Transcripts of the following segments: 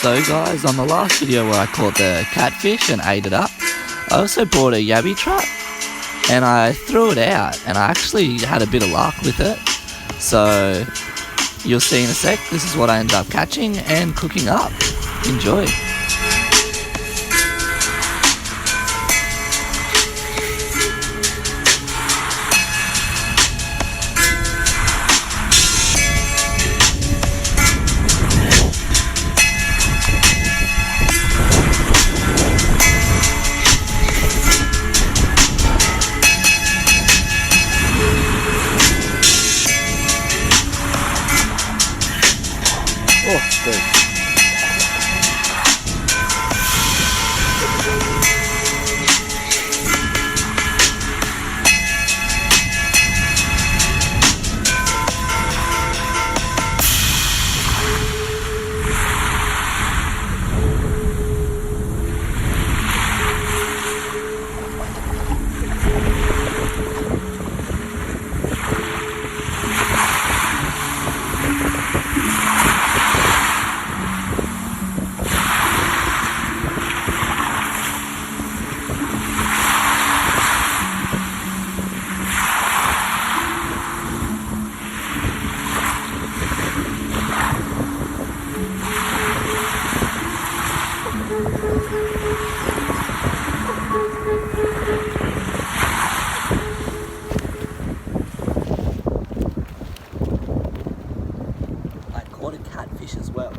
So guys, on the last video where I caught the catfish and ate it up, I also bought a yabby trap and I threw it out and I actually had a bit of luck with it. So you'll see in a sec, this is what I ended up catching and cooking up. Enjoy. Oh, good. I caught a catfish as well.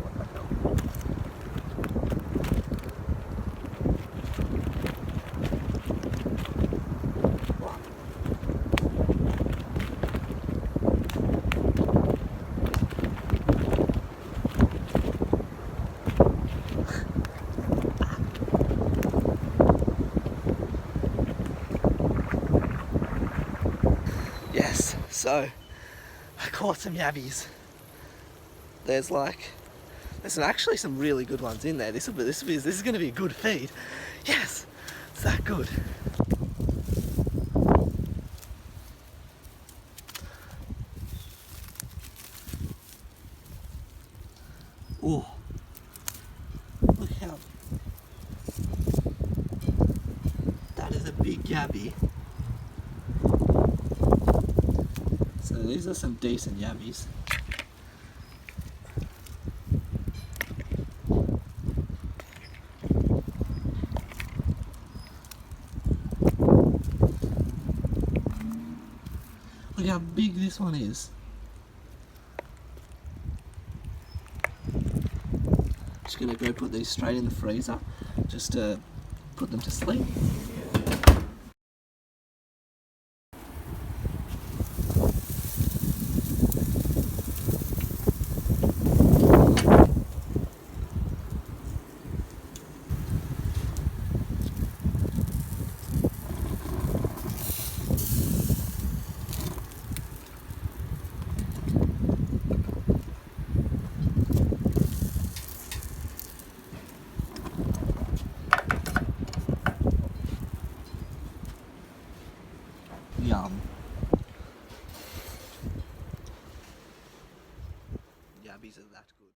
Yes, so I caught some yabbies. There's actually some really good ones in there. This is going to be a good feed. Yes, it's that good. Oh, look how that is a big yabby. So these are some decent yabbies. Look how big this one is. Just gonna go put these straight in the freezer just to put them to sleep.